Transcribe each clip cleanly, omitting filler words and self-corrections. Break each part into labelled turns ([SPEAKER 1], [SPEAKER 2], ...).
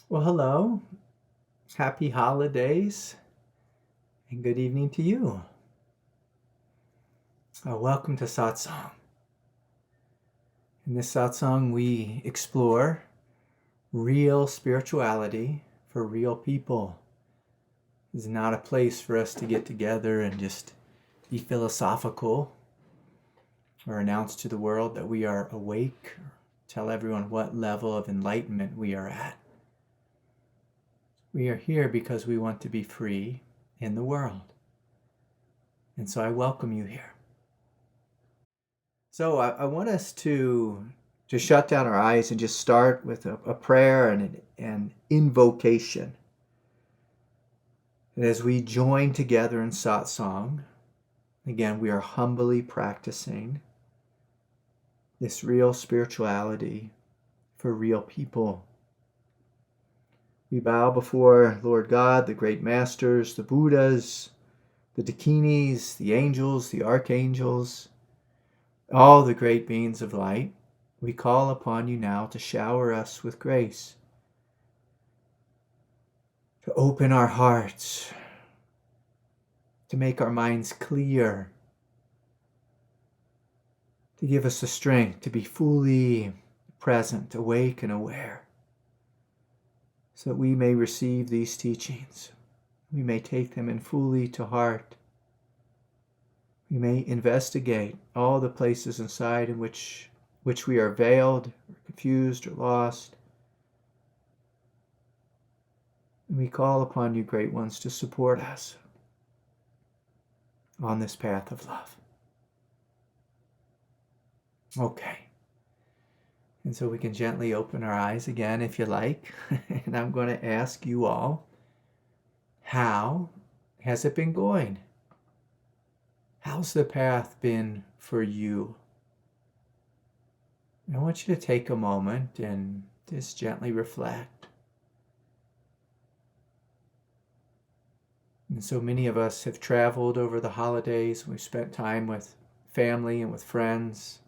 [SPEAKER 1] Well, hello, happy holidays, and good evening to you. Welcome to Satsang. In this Satsang, we explore real spirituality for real people. It's not a place for us to get together and just be philosophical or announce to the world that we are awake, or tell everyone what level of enlightenment we are at. We are here because we want to be free in the world. And so I welcome you here. So I want us to shut down our eyes and just start with a prayer and an invocation. And as we join together in satsang, again, we are humbly practicing this real spirituality for real people. We bow before Lord God, the great masters, the Buddhas, the Dakinis, the angels, the archangels, all the great beings of light. We call upon you now to shower us with grace, to open our hearts, to make our minds clear, to give us the strength to be fully present, awake, and aware, so that we may receive these teachings. We may take them in fully to heart. We may investigate all the places inside in which we are veiled, or confused, or lost. And we call upon you, great ones, to support us on this path of love. Okay. And so we can gently open our eyes again if you like. And I'm going to ask you all, how has it been going? How's the path been for you? I want you to take a moment and just gently reflect. And so many of us have traveled over the holidays. We've spent time with family and with friends.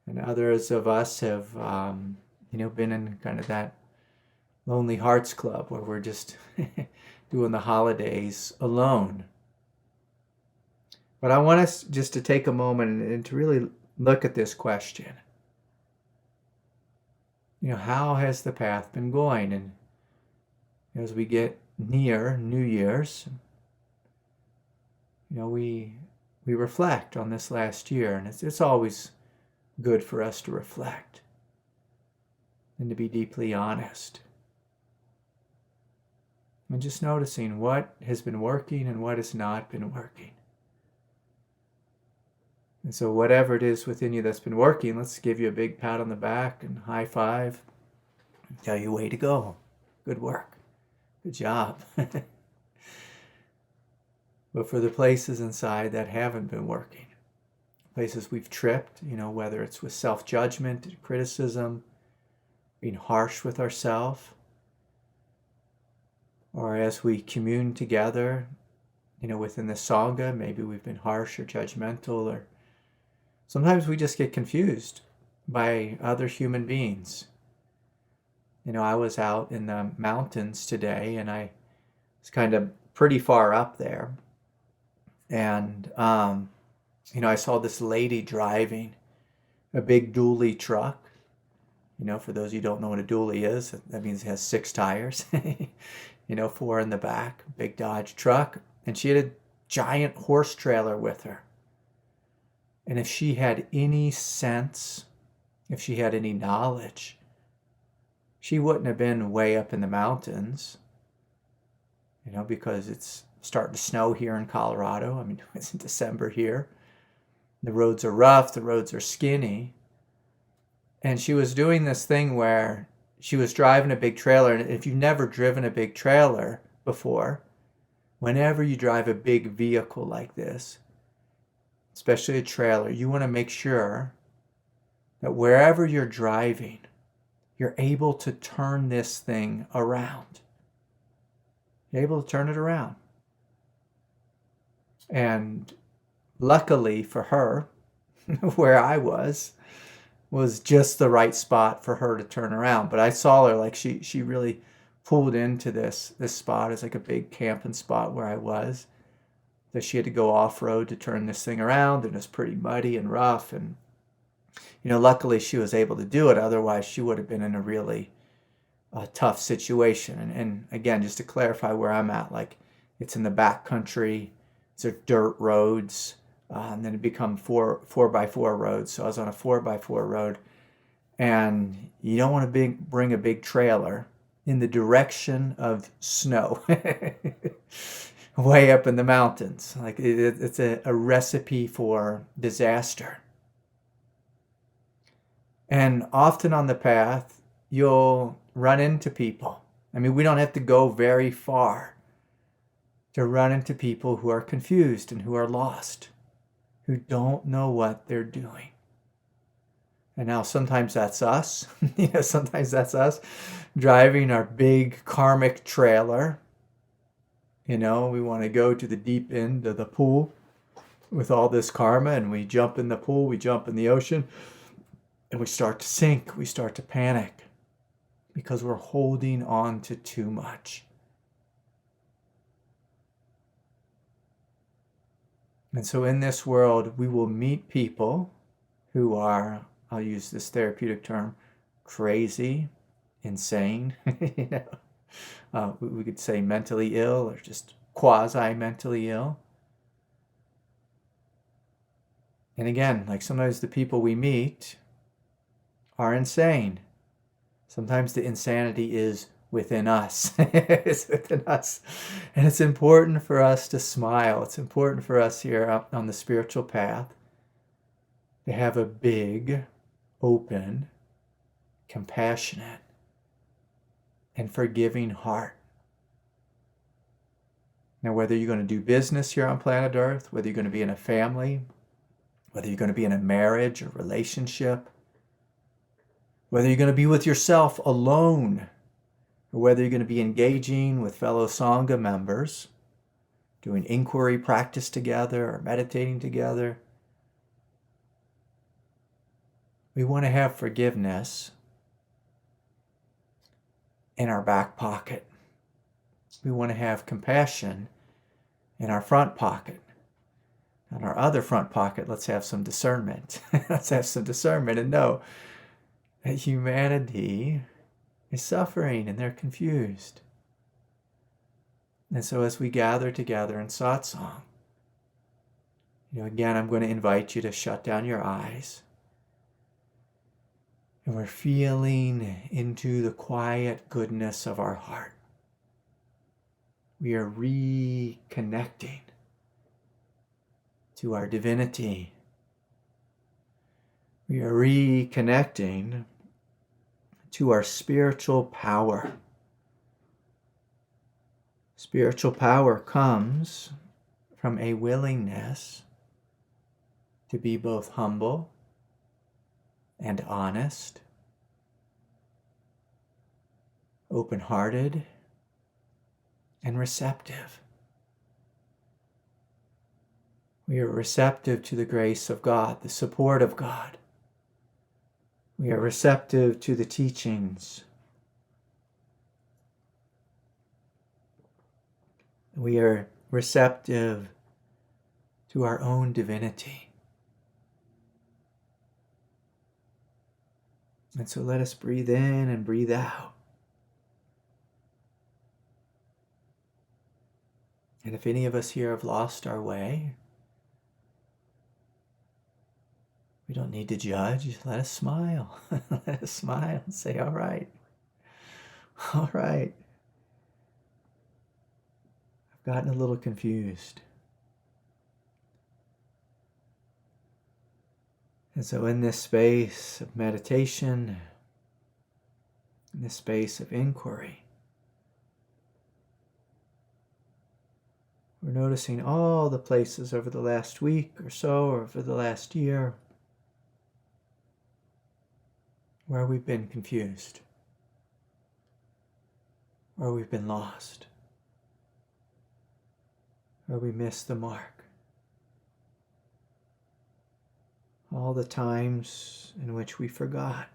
[SPEAKER 1] And others of us have, been in kind of that Lonely Hearts Club where we're just doing the holidays alone. But I want us just to take a moment and to really look at this question. How has the path been going? And as we get near New Year's, we reflect on this last year, and it's always good for us to reflect and to be deeply honest. And just noticing what has been working and what has not been working. And so whatever it is within you that's been working, let's give you a big pat on the back and high five and tell you, way to go. Good work. Good job. But for the places inside that haven't been working, places we've tripped, whether it's with self-judgment and criticism, being harsh with ourselves, or as we commune together, within the Sangha, maybe we've been harsh or judgmental, or sometimes we just get confused by other human beings. I was out in the mountains today, and I was kind of pretty far up there. And, I saw this lady driving a big dually truck. For those of you who don't know what a dually is, that means it has 6 tires, 4 in the back, big Dodge truck. And she had a giant horse trailer with her. And if she had any sense, if she had any knowledge, she wouldn't have been way up in the mountains, because it's starting to snow here in Colorado. I mean, it's in December here. The roads are rough, the roads are skinny. And she was doing this thing where she was driving a big trailer. And if you've never driven a big trailer before, whenever you drive a big vehicle like this, especially a trailer, you want to make sure that wherever you're driving, you're able to turn this thing around. You're able to turn it around. And luckily for her, where I was, was just the right spot for her to turn around. But I saw her, like she really pulled into this spot as like a big camping spot where I was. That she had to go off-road to turn this thing around, and it was pretty muddy and rough. And, luckily she was able to do it. Otherwise, she would have been in a really tough situation. And again, just to clarify where I'm at, like it's in the back country. These are dirt roads. And then it become 4x4 roads. So I was on a 4x4 road. And you don't want to bring a big trailer in the direction of snow. Way up in the mountains. Like it's a recipe for disaster. And often on the path, you'll run into people. I mean, we don't have to go very far to run into people who are confused and who are lost, who don't know what they're doing. And now sometimes that's us. Sometimes that's us driving our big karmic trailer. We want to go to the deep end of the pool with all this karma, and we jump in the pool, we jump in the ocean, and we start to sink, we start to panic because we're holding on to too much. And so in this world, we will meet people who are, I'll use this therapeutic term, crazy, insane, we could say mentally ill or just quasi-mentally ill. And again, like sometimes the people we meet are insane. Sometimes the insanity is within us. It's within us. And it's important for us to smile. It's important for us here on the spiritual path to have a big, open, compassionate, and forgiving heart. Now, whether you're going to do business here on planet Earth, whether you're going to be in a family, whether you're going to be in a marriage or relationship, whether you're going to be with yourself alone, or whether you're going to be engaging with fellow Sangha members, doing inquiry practice together or meditating together, we want to have forgiveness in our back pocket. We want to have compassion in our front pocket. In our other front pocket, let's have some discernment. Let's have some discernment and know that humanity is suffering and they're confused. And so as we gather together in satsang, again, I'm going to invite you to shut down your eyes. And we're feeling into the quiet goodness of our heart. We are reconnecting to our divinity. We are reconnecting to our spiritual power. Spiritual power comes from a willingness to be both humble and honest, open-hearted, and receptive. We are receptive to the grace of God, the support of God. We are receptive to the teachings. We are receptive to our own divinity. And so let us breathe in and breathe out. And if any of us here have lost our way, we don't need to judge. Let us smile. Let us smile and say, all right. All right. I've gotten a little confused. And so in this space of meditation, in this space of inquiry, we're noticing all the places over the last week or so, or over the last year, where we've been confused, where we've been lost, where we missed the mark. all the times in which we forgot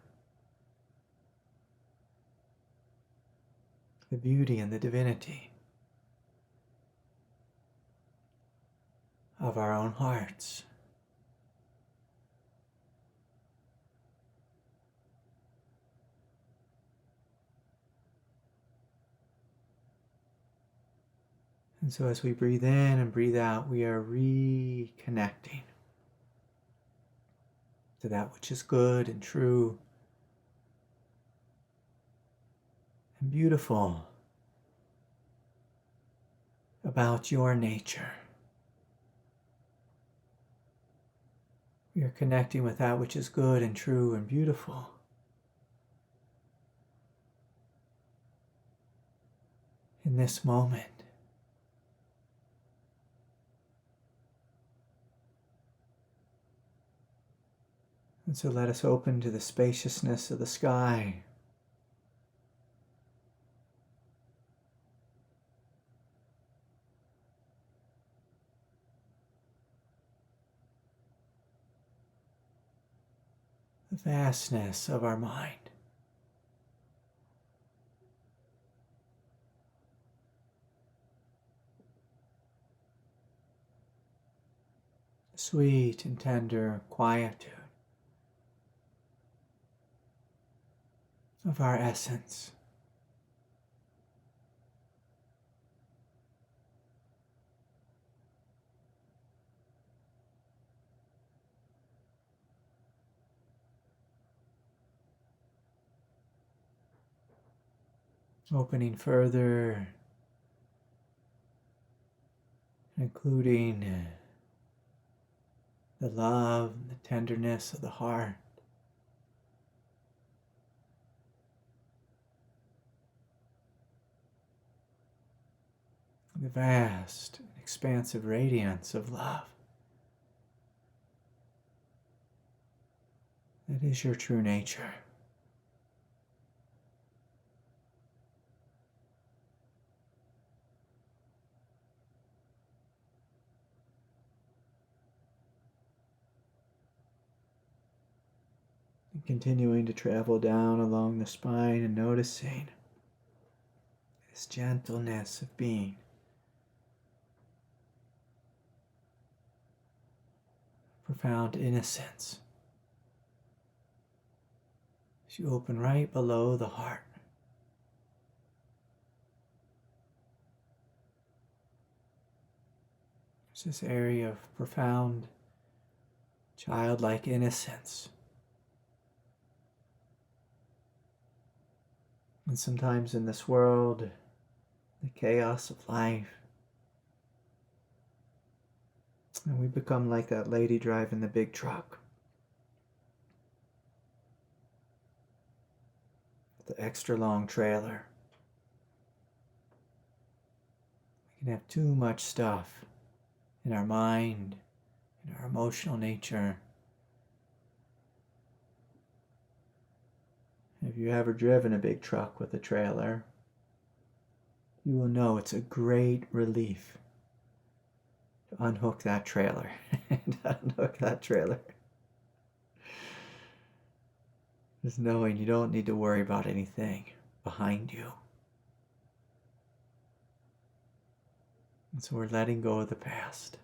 [SPEAKER 1] the beauty and the divinity of our own hearts. And so as we breathe in and breathe out, we are reconnecting to that which is good and true and beautiful about your nature. We are connecting with that which is good and true and beautiful in this moment. And so let us open to the spaciousness of the sky. The vastness of our mind. The sweet and tender quietude of our essence. Opening further, including the love and the tenderness of the heart. The vast, expansive radiance of love. That is your true nature. And continuing to travel down along the spine and noticing this gentleness of being. Profound innocence. As you open right below the heart. There's this area of profound childlike innocence. And sometimes in this world, the chaos of life, and we become like that lady driving the big truck. The extra long trailer. We can have too much stuff in our mind, in our emotional nature. If you ever driven a big truck with a trailer, you will know it's a great relief to unhook that trailer. Just knowing you don't need to worry about anything behind you. And so we're letting go of the past.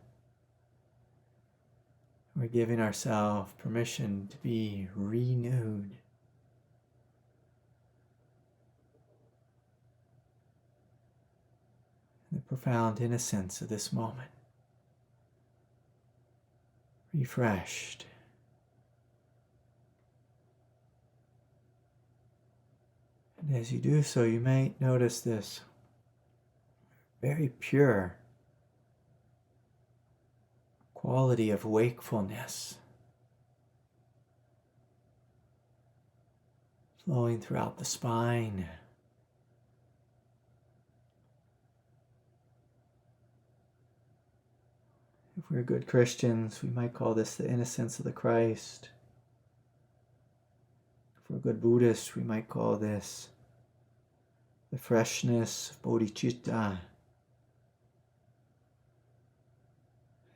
[SPEAKER 1] We're giving ourselves permission to be renewed. The profound innocence of this moment. Refreshed. And as you do so, you might notice this very pure quality of wakefulness flowing throughout the spine. If we're good Christians, we might call this the innocence of the Christ. If we're good Buddhists, we might call this the freshness of bodhicitta.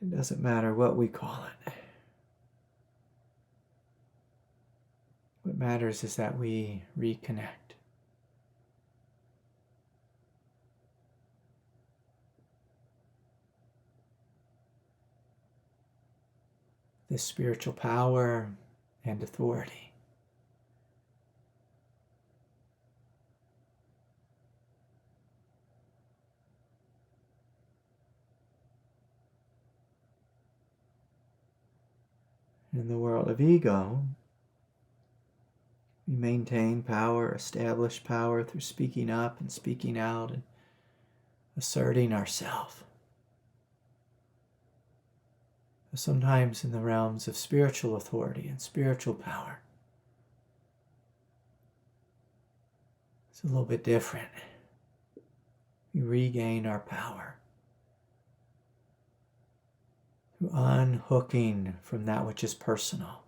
[SPEAKER 1] It doesn't matter what we call it. What matters is that we reconnect. This spiritual power and authority. In the world of ego, we maintain power, establish power through speaking up and speaking out and asserting ourselves. Sometimes in the realms of spiritual authority and spiritual power, it's a little bit different. We regain our power through unhooking from that which is personal,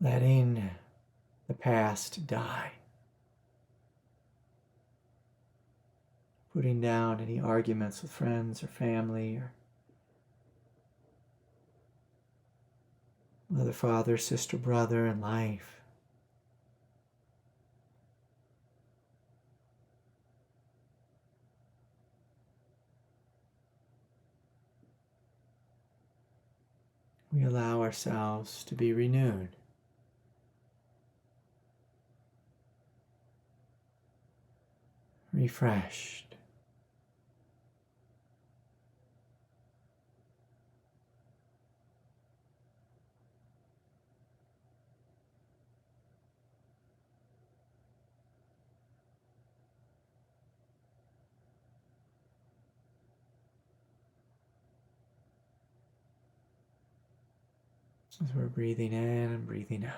[SPEAKER 1] letting the past die, putting down any arguments with friends or family or mother, father, sister, brother in life. We allow ourselves to be renewed. Refreshed. As we're breathing in and breathing out.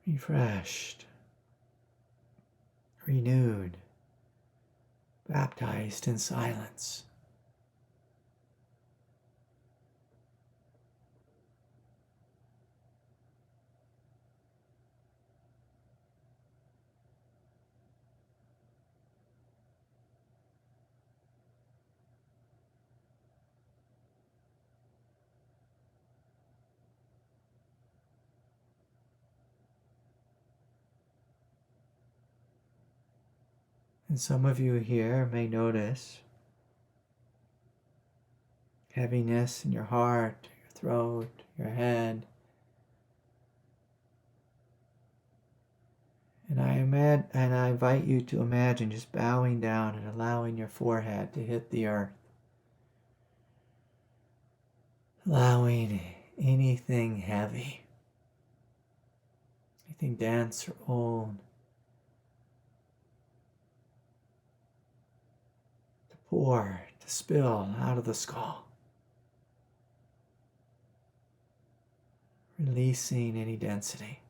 [SPEAKER 1] Refreshed, renewed, baptized in silence. And some of you here may notice heaviness in your heart, your throat, your head. And I invite you to imagine just bowing down and allowing your forehead to hit the earth. Allowing anything heavy, anything dense or old, to pour, to spill out of the skull. Releasing any density.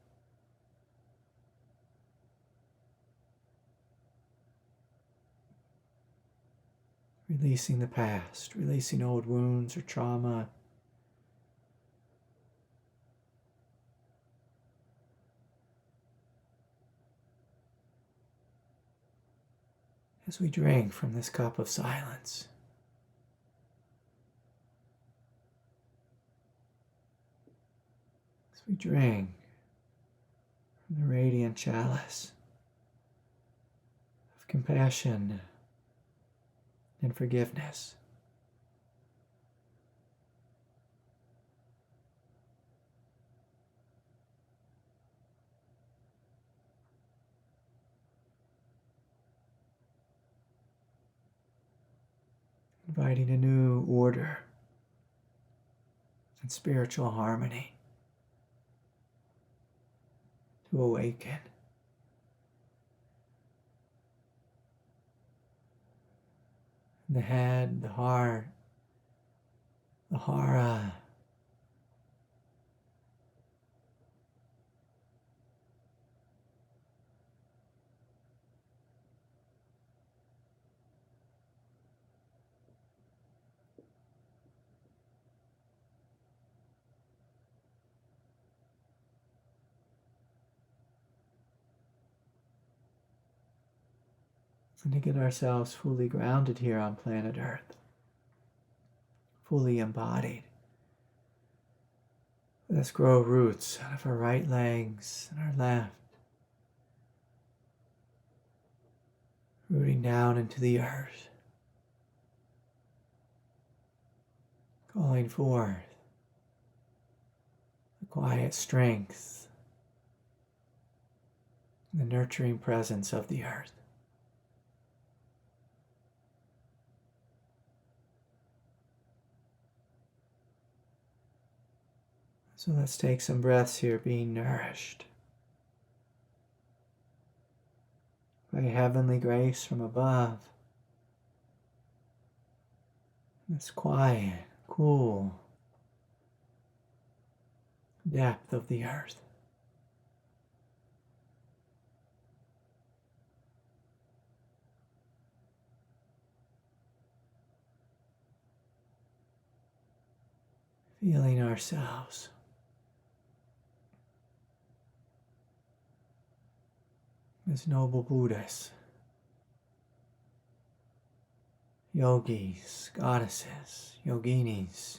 [SPEAKER 1] Releasing the past, releasing old wounds or trauma. As we drink from this cup of silence. As we drink from the radiant chalice of compassion and forgiveness. Inviting a new order and spiritual harmony to awaken. The head, the heart, the hara, And to get ourselves fully grounded here on planet Earth, fully embodied. Let's grow roots out of our right legs and our left, rooting down into the earth, calling forth the quiet strength, the nurturing presence of the earth. So let's take some breaths here, being nourished by heavenly grace from above. This quiet, cool depth of the earth. Feeling ourselves as noble Buddhas, yogis, goddesses, yoginis,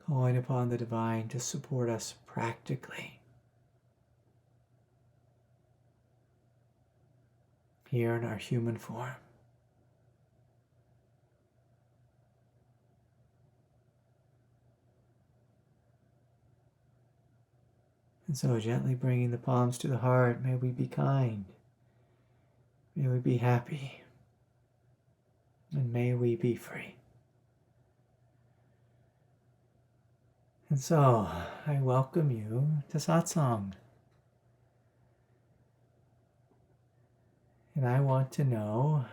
[SPEAKER 1] calling upon the divine to support us practically here in our human form. And so gently bringing the palms to the heart, may we be kind, may we be happy, and may we be free. And so I welcome you to Satsang. And I want to know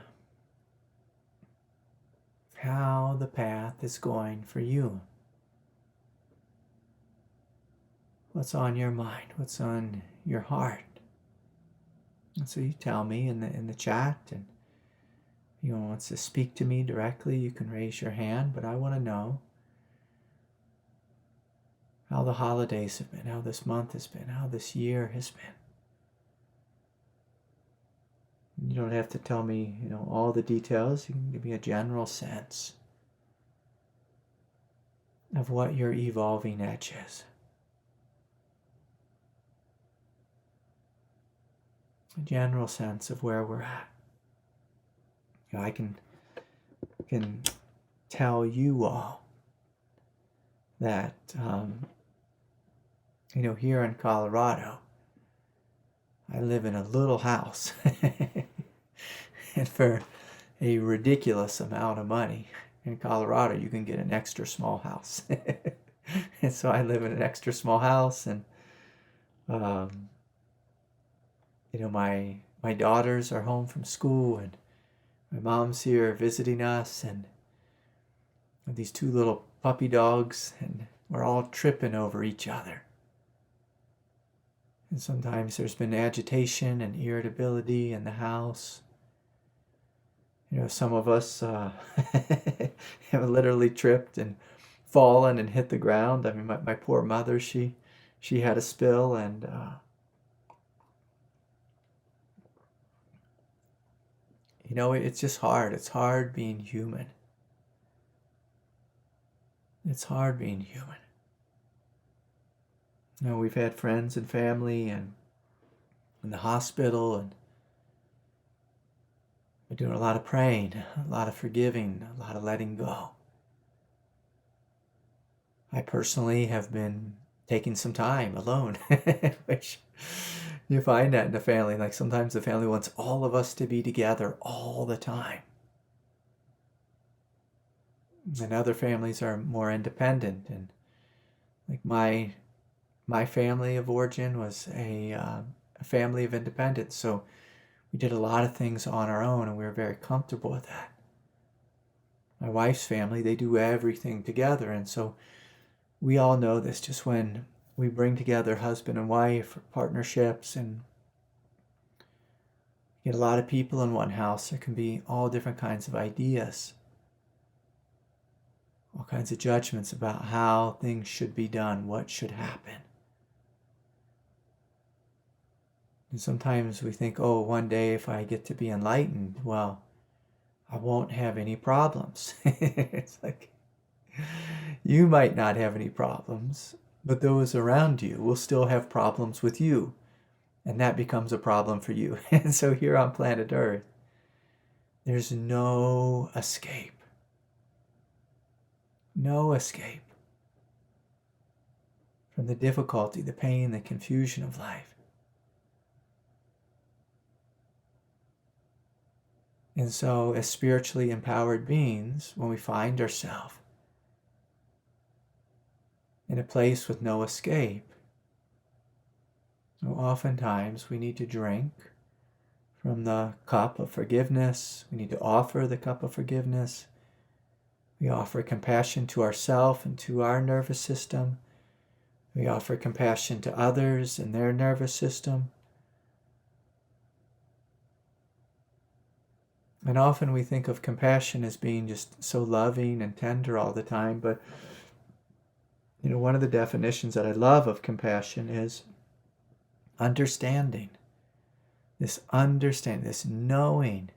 [SPEAKER 1] how the path is going for you. What's on your mind? What's on your heart? And so you tell me in the chat, and if anyone wants to speak to me directly, you can raise your hand, but I want to know how the holidays have been, how this month has been, how this year has been. You don't have to tell me, all the details. You can give me a general sense of what your evolving edge is. A general sense of where we're at. I can tell you all that, here in Colorado, I live in a little house. And for a ridiculous amount of money in Colorado, you can get an extra small house. And so I live in an extra small house, and my daughters are home from school, and my mom's here visiting us, and these two little puppy dogs, and we're all tripping over each other. And sometimes there's been agitation and irritability in the house. Some of us have literally tripped and fallen and hit the ground. I mean, my poor mother, she had a spill, and it's just hard. It's hard being human. It's hard being human. We've had friends and family and in the hospital, and we're doing a lot of praying, a lot of forgiving, a lot of letting go. I personally have been taking some time alone, which you find that in the family. Like sometimes the family wants all of us to be together all the time. And other families are more independent. And like my family of origin was a family of independence. So we did a lot of things on our own, and we were very comfortable with that. My wife's family, they do everything together. And so we all know this, just when we bring together husband and wife or partnerships, and You get a lot of people in one house, there can be all different kinds of ideas, all kinds of judgments about how things should be done, what should happen. And sometimes we think, oh, one day if I get to be enlightened, well, I won't have any problems. It's like, you might not have any problems, but those around you will still have problems with you. And that becomes a problem for you. And so here on planet Earth, there's no escape. No escape from the difficulty, the pain, the confusion of life. And so, as spiritually empowered beings, when we find ourselves in a place with no escape, oftentimes we need to drink from the cup of forgiveness. We need to offer the cup of forgiveness. We offer compassion to ourselves and to our nervous system. We offer compassion to others and their nervous system. And often we think of compassion as being just so loving and tender all the time, but one of the definitions that I love of compassion is understanding. This knowing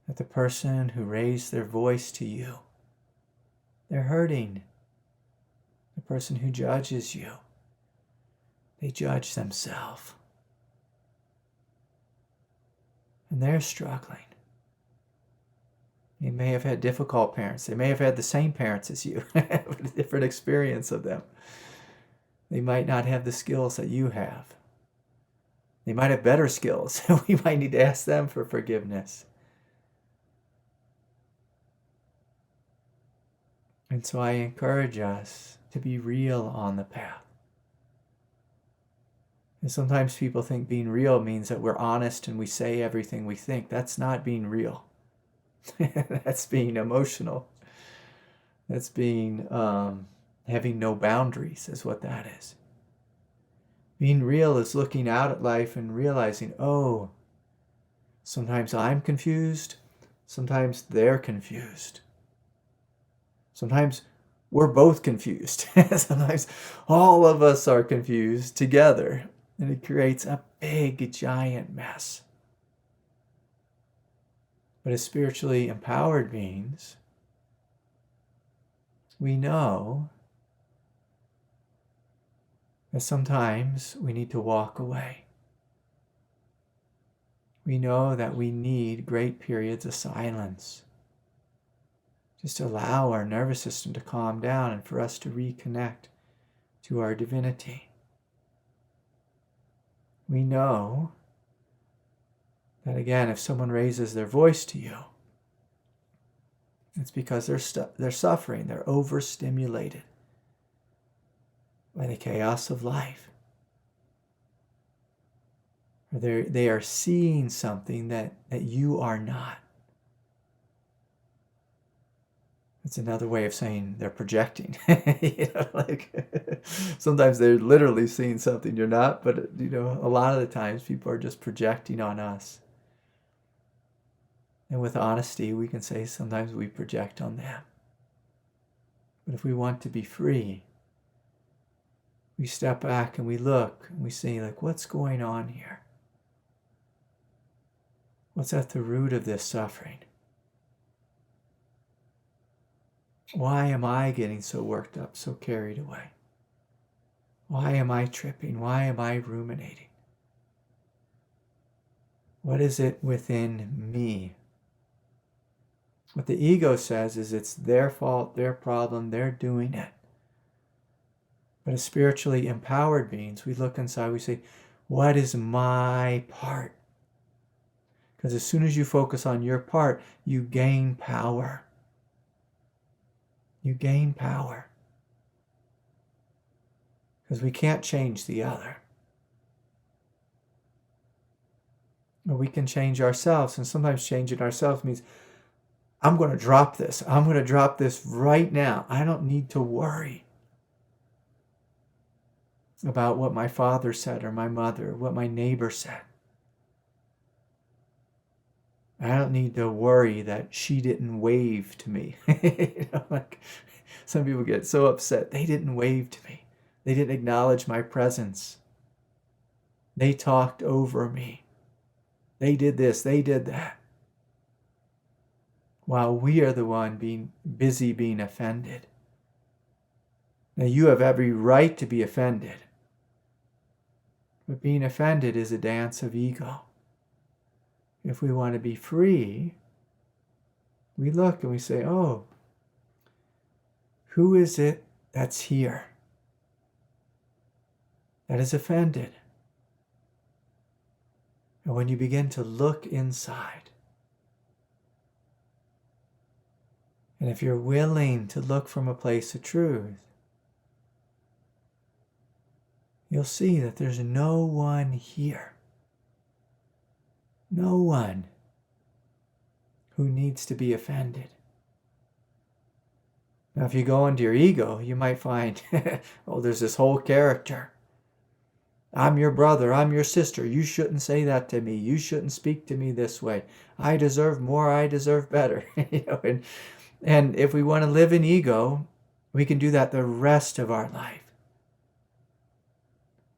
[SPEAKER 1] that the person who raised their voice to you, they're hurting. The person who judges you, they judge themselves. And they're struggling. You may have had difficult parents. They may have had the same parents as you, but a different experience of them. They might not have the skills that you have. They might have better skills. We might need to ask them for forgiveness. And so I encourage us to be real on the path. And sometimes people think being real means that we're honest and we say everything we think. That's not being real. That's being emotional. That's being having no boundaries is what that is. Being real is looking out at life and realizing, oh, sometimes I'm confused. Sometimes they're confused. Sometimes we're both confused. Sometimes all of us are confused together. And it creates a big, giant mess. But as spiritually empowered beings, we know that sometimes we need to walk away. We know that we need great periods of silence. Just to allow our nervous system to calm down and for us to reconnect to our divinity. We know that, again, if someone raises their voice to you, it's because they're suffering, they're overstimulated by the chaos of life. Or they are seeing something that you are not. It's another way of saying they're projecting. Sometimes they're literally seeing something you're not, but a lot of the times people are just projecting on us. And with honesty, we can say sometimes we project on them. But if we want to be free, we step back and we look and we say, what's going on here? What's at the root of this suffering? Why am I getting so worked up, so carried away? Why am I tripping? Why am I ruminating? What is it within me? What the ego says is it's their fault, their problem, they're doing it. But as spiritually empowered beings, we look inside, we say, what is my part? Because as soon as you focus on your part, you gain power. You gain power. Because we can't change the other. But we can change ourselves, and sometimes changing ourselves means, I'm going to drop this. I'm going to drop this right now. I don't need to worry about what my father said or my mother, or what my neighbor said. I don't need to worry that she didn't wave to me. Like some people get so upset. They didn't wave to me. They didn't acknowledge my presence. They talked over me. They did this, they did that. While we are the one being busy being offended. Now you have every right to be offended. But being offended is a dance of ego. If we want to be free, we look and we say, oh, who is it that's here that is offended? And when you begin to look inside, and if you're willing to look from a place of truth, you'll see that there's no one here. No one who needs to be offended. Now, if you go into your ego, you might find, oh, there's this whole character. I'm your brother, I'm your sister. You shouldn't say that to me. You shouldn't speak to me this way. I deserve more, I deserve better. And if we want to live in ego, we can do that the rest of our life.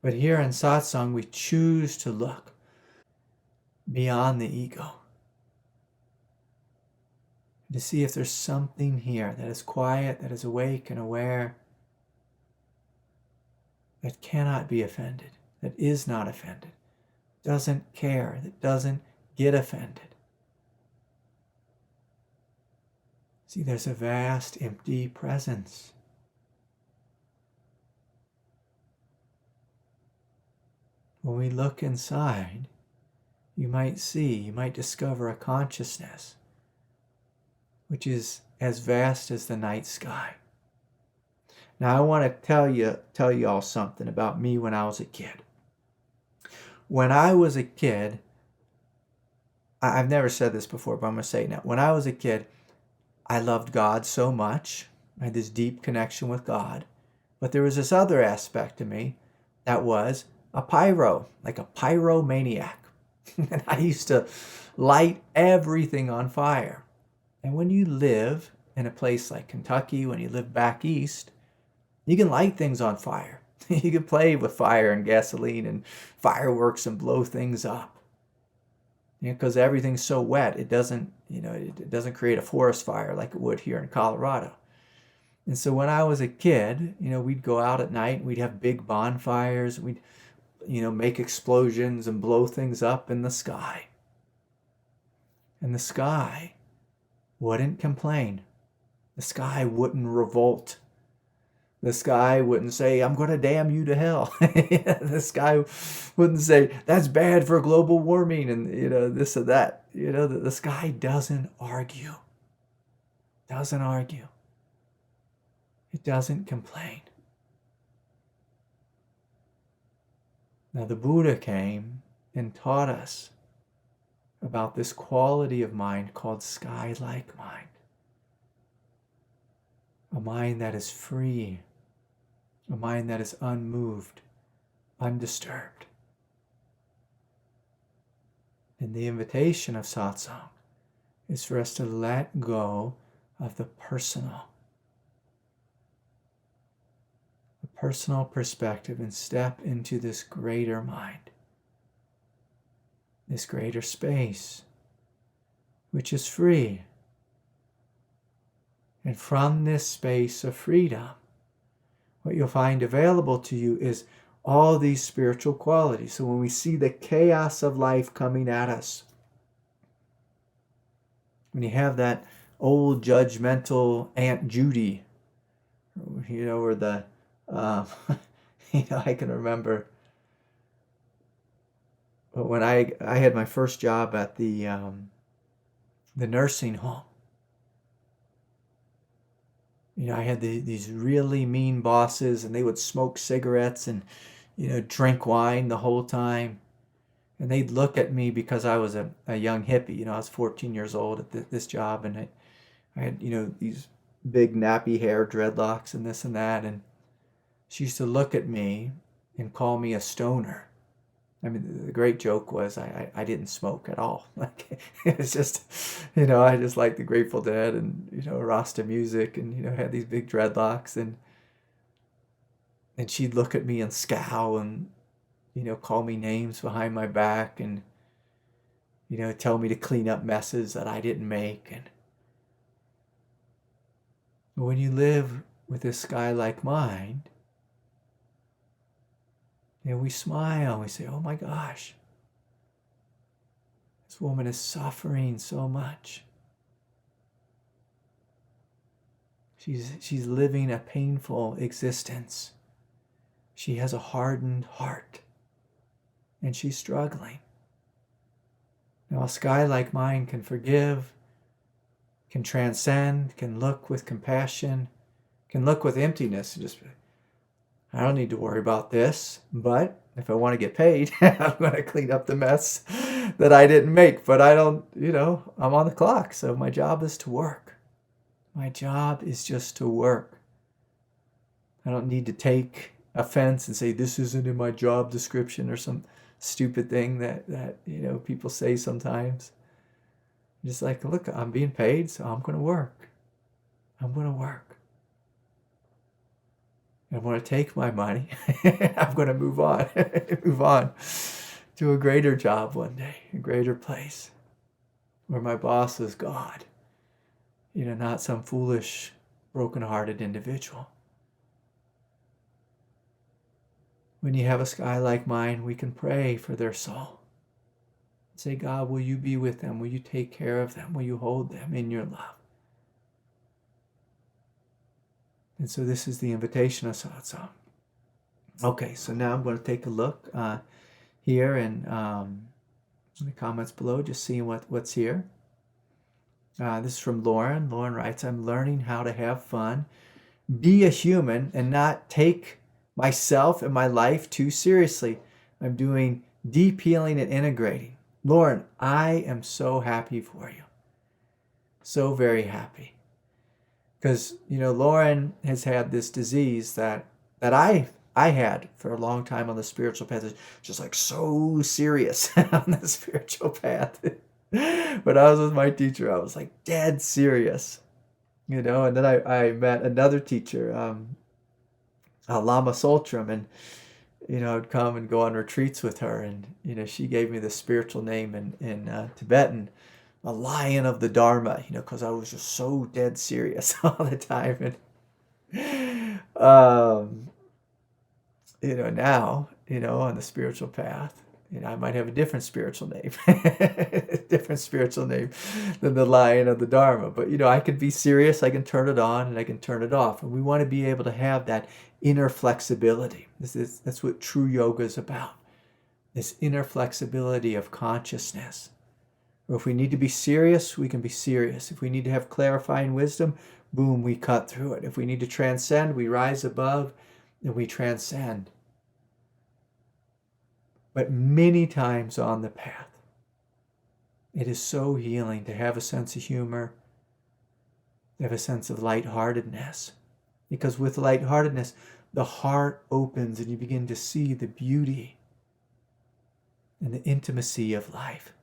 [SPEAKER 1] But here in satsang, we choose to look beyond the ego. To see if there's something here that is quiet, that is awake and aware, that cannot be offended, that is not offended, doesn't care, that doesn't get offended. See, there's a vast empty presence. When we look inside, you might discover a consciousness which is as vast as the night sky. Now I want to tell you all something about me when I was a kid. When I was a kid, I've never said this before, but I'm going to say it now. When I was a kid, I loved God so much. I had this deep connection with God. But there was this other aspect to me that was a like a pyromaniac. And I used to light everything on fire. And when you live in a place like Kentucky, when you live back east, you can light things on fire. You can play with fire and gasoline and fireworks and blow things up. Because everything's so wet, it doesn't create a forest fire like it would here in Colorado. And so when I was a kid, we'd go out at night and we'd have big bonfires. We'd, make explosions and blow things up in the sky. And the sky wouldn't complain. The sky wouldn't revolt. The sky wouldn't say, I'm going to damn you to hell. The sky wouldn't say, that's bad for global warming and, this or that. The sky doesn't argue. Doesn't argue. It doesn't complain. Now the Buddha came and taught us about this quality of mind called sky-like mind. A mind that is free. A mind that is unmoved, undisturbed. And the invitation of satsang is for us to let go of the personal perspective and step into this greater mind, this greater space, which is free. And from this space of freedom, what you'll find available to you is all these spiritual qualities. So when we see the chaos of life coming at us, when you have that old judgmental Aunt Judy, or the, I can remember when I had my first job at the nursing home. I had these really mean bosses, and they would smoke cigarettes and, drink wine the whole time. And they'd look at me because I was a young hippie. I was 14 years old at this job, and I had, these big nappy hair, dreadlocks, and this and that. And she used to look at me and call me a stoner. I mean, the great joke was I didn't smoke at all. Like, it's just, I just liked the Grateful Dead and, Rasta music and, had these big dreadlocks. And she'd look at me and scowl and, call me names behind my back and, tell me to clean up messes that I didn't make. And when you live with this sky-like mind, we smile and we say, oh my gosh, this woman is suffering so much. She's living a painful existence. She has a hardened heart and she's struggling. Now, a sky-like mind can forgive, can transcend, can look with compassion, can look with emptiness and just, I don't need to worry about this, but if I want to get paid, I'm going to clean up the mess that I didn't make. But I don't, I'm on the clock, so my job is to work. My job is just to work. I don't need to take offense and say, this isn't in my job description or some stupid thing that people say sometimes. I'm just like, look, I'm being paid, so I'm going to work. I'm going to work. I'm going to take my money. I'm going to move on. Move on to a greater job one day, a greater place where my boss is God. Not some foolish, broken-hearted individual. When you have a sky-like mind, we can pray for their soul. Say, God, will you be with them? Will you take care of them? Will you hold them in your love? And so this is the invitation of Satsang. Okay, so now I'm going to take a look here in the comments below, just seeing what's here. This is from Lauren. Lauren writes, I'm learning how to have fun, be a human, and not take myself and my life too seriously. I'm doing deep healing and integrating. Lauren, I am so happy for you. So very happy. Because, Lauren has had this disease that I had for a long time on the spiritual path. It's just like so serious on the spiritual path. When I was with my teacher, I was like dead serious, and then I met another teacher, Lama Soltram, and, I'd come and go on retreats with her, and, she gave me the spiritual name in Tibetan, a lion of the Dharma, because I was just so dead serious all the time. And, now, on the spiritual path, I might have a different spiritual name, different spiritual name than the lion of the Dharma. But, I can be serious, I can turn it on, and I can turn it off. And we want to be able to have that inner flexibility. That's what true yoga is about, this inner flexibility of consciousness. Or if we need to be serious, we can be serious. If we need to have clarifying wisdom, boom, we cut through it. If we need to transcend, we rise above and we transcend. But many times on the path, it is so healing to have a sense of humor, to have a sense of lightheartedness. Because with lightheartedness, the heart opens and you begin to see the beauty and the intimacy of life.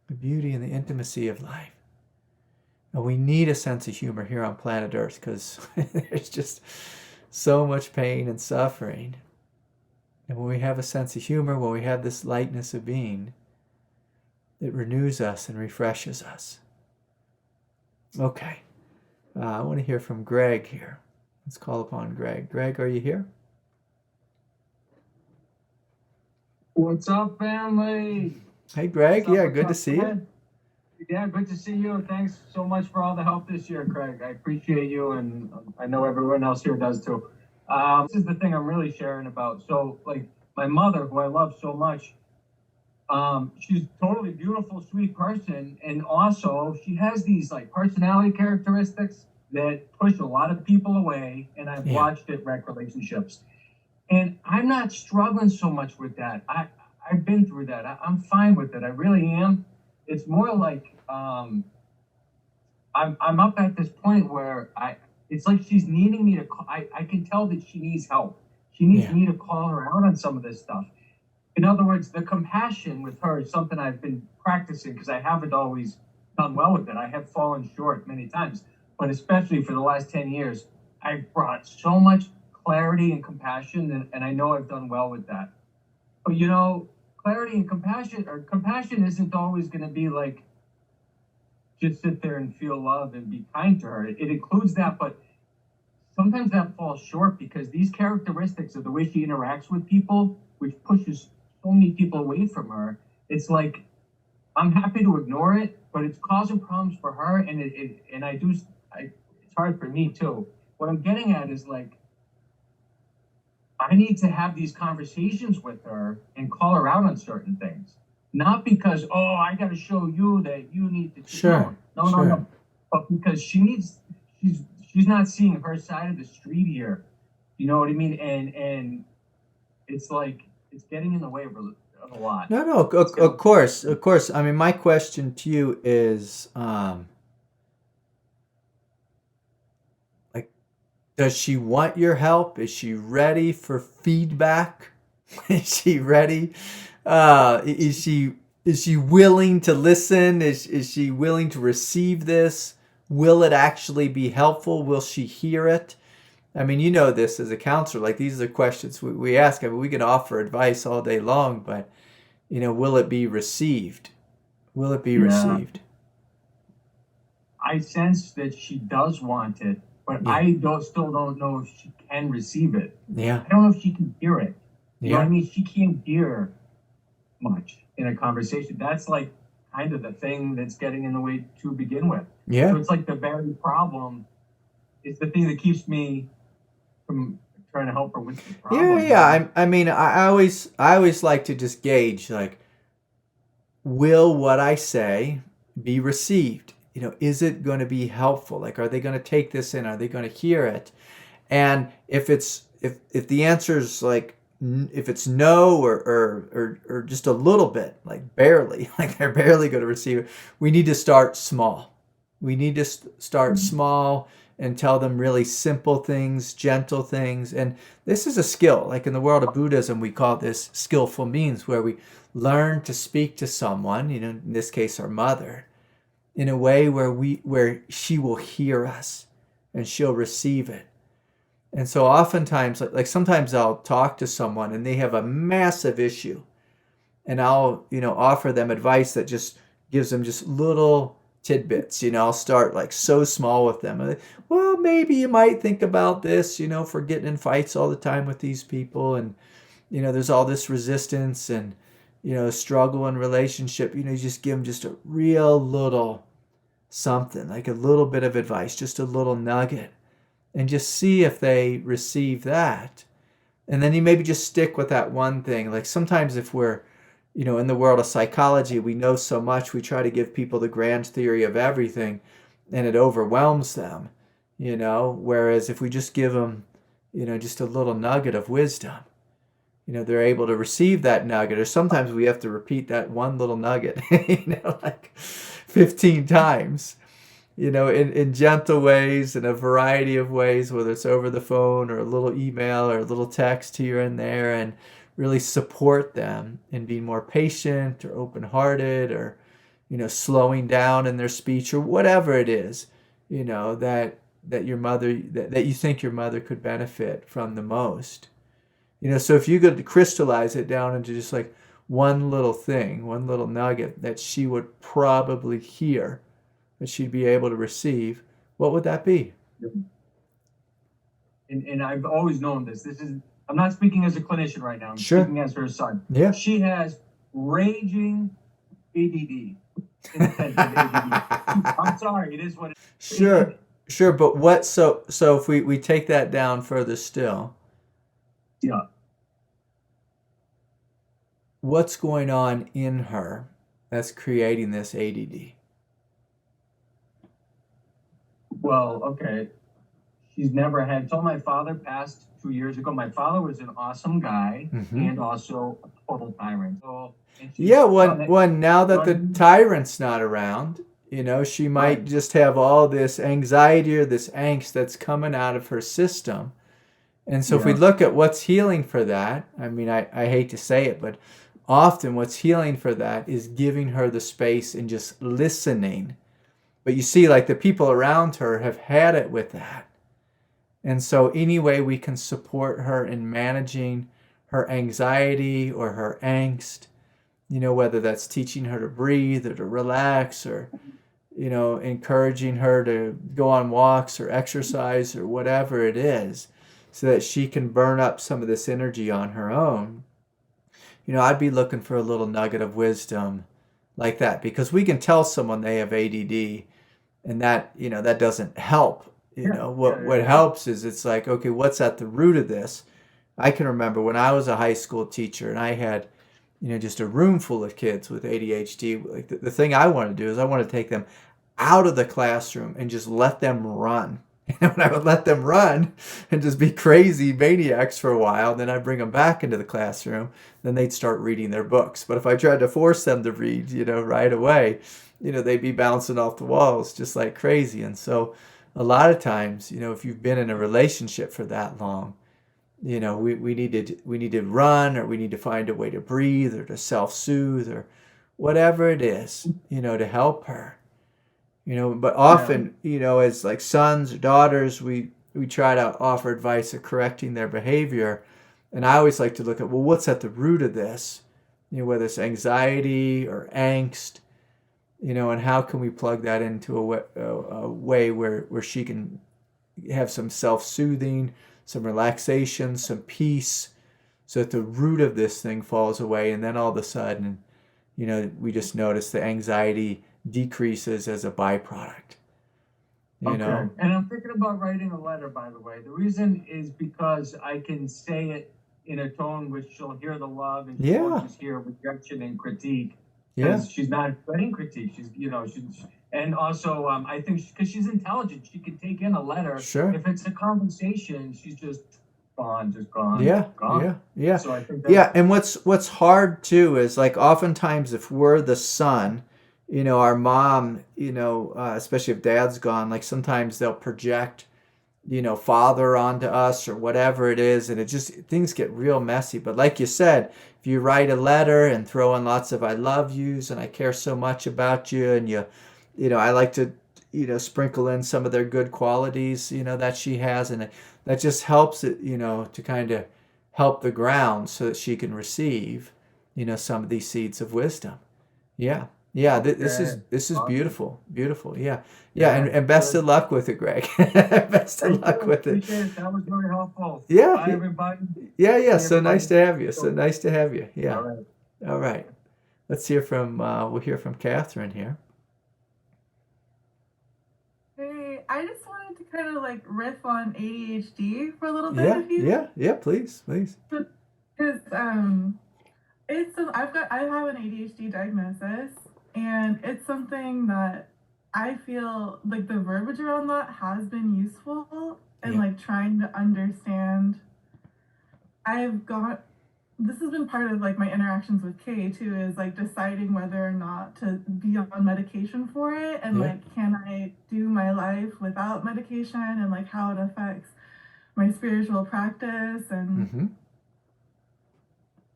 [SPEAKER 1] The beauty and the intimacy of life. And we need a sense of humor here on planet Earth because there's just so much pain and suffering. And when we have a sense of humor, when we have this lightness of being, it renews us and refreshes us. Okay. I want to hear from Greg here. Let's call upon Greg. Greg, are you here?
[SPEAKER 2] What's up, family?
[SPEAKER 1] Hey, Greg. Yeah, good to see you.
[SPEAKER 2] Yeah, good to see you. Thanks so much for all the help this year, Craig. I appreciate you, and I know everyone else here does too. This is the thing I'm really sharing about. So, like, my mother, who I love so much, she's a totally beautiful, sweet person, and also she has these like personality characteristics that push a lot of people away, and I've watched it wreck relationships. And I'm not struggling so much with that. I've been through that. I'm fine with it. I really am. It's more like I'm up at this point where it's like she's needing me to. I can tell that she needs help. She needs
[SPEAKER 1] Yeah.
[SPEAKER 2] me to call her out on some of this stuff. In other words, the compassion with her is something I've been practicing because I haven't always done well with it. I have fallen short many times, but especially for the last 10 years, I've brought so much clarity and compassion, and I know I've done well with that. But clarity and compassion, or compassion isn't always going to be like just sit there and feel love and be kind to her. It includes that, but sometimes that falls short because these characteristics of the way she interacts with people, which pushes so many people away from her, it's like I'm happy to ignore it, but it's causing problems for her, and it's hard for me too. What I'm getting at is like I need to have these conversations with her and call her out on certain things. Not because, oh, I got to show you that you need to.
[SPEAKER 1] Sure.
[SPEAKER 2] No. But because she's not seeing her side of the street here. You know what I mean? And it's like, it's getting in the way of a lot.
[SPEAKER 1] No, of course. I mean, my question to you is, like, does she want your help? Is she ready for feedback? Is she ready? Is she willing to listen? Is she willing to receive this? Will it actually be helpful? Will she hear it? I mean, you know this as a counselor. Like, these are the questions we ask. I mean, we can offer advice all day long, but will it be received? Will it be received?
[SPEAKER 2] I sense that she does want it, but
[SPEAKER 1] Yeah.
[SPEAKER 2] I still don't know if she can receive it.
[SPEAKER 1] Yeah.
[SPEAKER 2] I don't know if she can hear it. You know what I
[SPEAKER 1] Yeah.
[SPEAKER 2] mean? She can't hear much in a conversation. That's like kind of the thing that's getting in the way to begin with.
[SPEAKER 1] Yeah.
[SPEAKER 2] So it's like the very problem is the thing that keeps me from trying to help her with the problem.
[SPEAKER 1] Yeah. I mean, I always like to just gauge, like, will what I say be received? Is it going to be helpful? Like, are they going to take this in? Are they going to hear it? And if the answer is like, if it's no or just a little bit, like barely, like they're barely going to receive it, we need to start small. We need to start small and tell them really simple things, gentle things. And this is a skill. Like in the world of Buddhism, we call this skillful means, where we learn to speak to someone, in this case, our mother, in a way where she will hear us and she'll receive it. And so oftentimes, like sometimes I'll talk to someone and they have a massive issue, and I'll, offer them advice that just gives them just little tidbits. I'll start like so small with them. Well, maybe you might think about this, for getting in fights all the time with these people. And, there's all this resistance and, struggle in relationship. You just give them just a real little something, like a little bit of advice, just a little nugget. And just see if they receive that. And then you maybe just stick with that one thing. Like sometimes if we're, in the world of psychology, we know so much, we try to give people the grand theory of everything, and it overwhelms them, Whereas if we just give them, just a little nugget of wisdom, they're able to receive that nugget. Or sometimes we have to repeat that one little nugget, like 15 times. In gentle ways, in a variety of ways, whether it's over the phone or a little email or a little text here and there, and really support them in being more patient or open-hearted, or, slowing down in their speech, or whatever it is, that your mother, that you think your mother could benefit from the most. So if you could crystallize it down into just like one little thing, one little nugget that she would probably hear, that she'd be able to receive, what would that be?
[SPEAKER 2] And I've always known this. I'm not speaking as a clinician right now. I'm speaking as her son.
[SPEAKER 1] Yeah.
[SPEAKER 2] She has raging ADD. I'm sorry, it is what it is.
[SPEAKER 1] Sure, but what, so if we take that down further still.
[SPEAKER 2] Yeah.
[SPEAKER 1] What's going on in her that's creating this ADD?
[SPEAKER 2] Well, okay. She's never had. So my father passed 2 years ago. My father was an awesome guy and also a total tyrant. So,
[SPEAKER 1] now that the tyrant's not around, she might just have all this anxiety or this angst that's coming out of her system, And so if we
[SPEAKER 2] Yeah.
[SPEAKER 1] look at what's healing for that, I mean, I hate to say it, but often what's healing for that is giving her the space and just listening. But you see, like the people around her have had it with that. And so any way we can support her in managing her anxiety or her angst, whether that's teaching her to breathe or to relax or, encouraging her to go on walks or exercise or whatever it is, so that she can burn up some of this energy on her own. I'd be looking for a little nugget of wisdom like that, because we can tell someone they have ADD, and that doesn't help.
[SPEAKER 2] Yeah.
[SPEAKER 1] What helps is, it's like, okay, what's at the root of this? I can remember when I was a high school teacher and I had, just a room full of kids with ADHD. Like the thing I want to do is I want to take them out of the classroom and just let them run. And when I would let them run and just be crazy maniacs for a while, then I'd bring them back into the classroom, then they'd start reading their books. But if I tried to force them to read, right away, they'd be bouncing off the walls just like crazy. And so a lot of times, if you've been in a relationship for that long, we need to run, or we need to find a way to breathe or to self-soothe or whatever it is, to help her. But often, as like sons or daughters, we try to offer advice of correcting their behavior. And I always like to look at, well, what's at the root of this? Whether it's anxiety or angst, and how can we plug that into a way where she can have some self-soothing, some relaxation, some peace, so that the root of this thing falls away. And then all of a sudden, we just notice the anxiety decreases as a byproduct.
[SPEAKER 2] Okay. And I'm thinking about writing a letter, by the way. The reason is because I can say it in a tone which she'll hear the love, and she won't just hear rejection and critique. Because she's not getting critique. And also, I think because she's intelligent, she can take in a letter.
[SPEAKER 1] Sure.
[SPEAKER 2] If it's a conversation, she's just gone.
[SPEAKER 1] Yeah.
[SPEAKER 2] So I think
[SPEAKER 1] and what's hard too is, like, oftentimes if we're the son, our mom, especially if dad's gone, like sometimes they'll project, father onto us or whatever it is, and things get real messy. But like you said, if you write a letter and throw in lots of I love yous and I care so much about you, and I like to, sprinkle in some of their good qualities, that she has, and that just helps it, to kind of help the ground so that she can receive, some of these seeds of wisdom. Yeah. Yeah, this is
[SPEAKER 2] awesome.
[SPEAKER 1] beautiful. Yeah. And best of luck with it, Greg. Best of luck with it.
[SPEAKER 2] That was very helpful.
[SPEAKER 1] Yeah.
[SPEAKER 2] Bye, everybody.
[SPEAKER 1] Yeah. So nice to have you. Yeah.
[SPEAKER 2] All
[SPEAKER 1] right. Let's hear from, we'll hear from Catherine here.
[SPEAKER 3] Hey, I just wanted to kind of like riff on ADHD for a little bit.
[SPEAKER 1] Yeah, please.
[SPEAKER 3] Because I have an ADHD diagnosis, and it's something that I feel like the verbiage around that has been useful, and like trying to understand. This has been part of like my interactions with Kay too, is like deciding whether or not to be on medication for it, and like, can I do my life without medication, and like how it affects my spiritual practice. And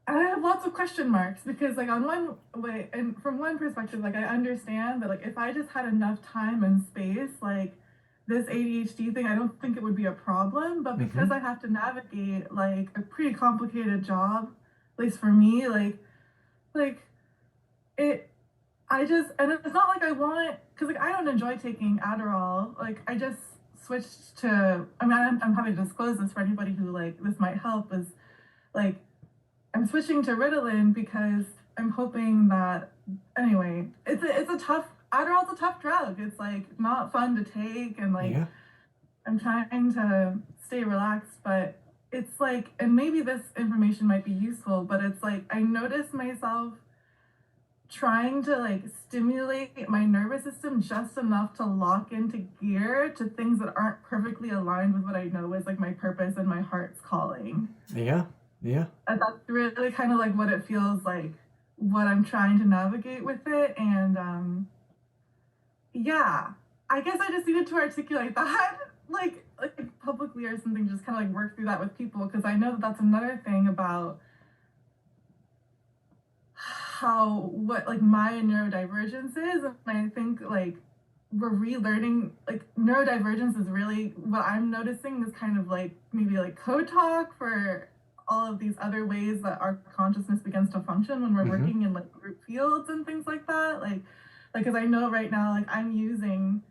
[SPEAKER 3] I have lots of question marks, because like on one way, and from one perspective, like I understand that like if I just had enough time and space, like this ADHD thing, I don't think it would be a problem. But because I have to navigate like a pretty complicated job, at least for me, and it's not like I want, because like I don't enjoy taking Adderall. Like I just switched to, I'm having to disclose this for anybody who like this might help, is like I'm switching to Ritalin because I'm hoping that, anyway, Adderall's a tough drug. It's like not fun to take, and like I'm trying to stay relaxed, but it's like, and maybe this information might be useful, but it's like I notice myself trying to like stimulate my nervous system just enough to lock into gear to things that aren't perfectly aligned with what I know is like my purpose and my heart's calling.
[SPEAKER 1] Yeah.
[SPEAKER 3] And that's really kind of like what it feels like, what I'm trying to navigate with it. And I guess I just needed to articulate that. like like publicly or something, just kind of like work through that with people, because I know that that's another thing about how what like my neurodivergence is, and I think like we're relearning like neurodivergence is really what I'm noticing is kind of like maybe like code talk for all of these other ways that our consciousness begins to function when we're
[SPEAKER 1] Mm-hmm.
[SPEAKER 3] working in like group fields and things like that. Like because I know right now like I'm using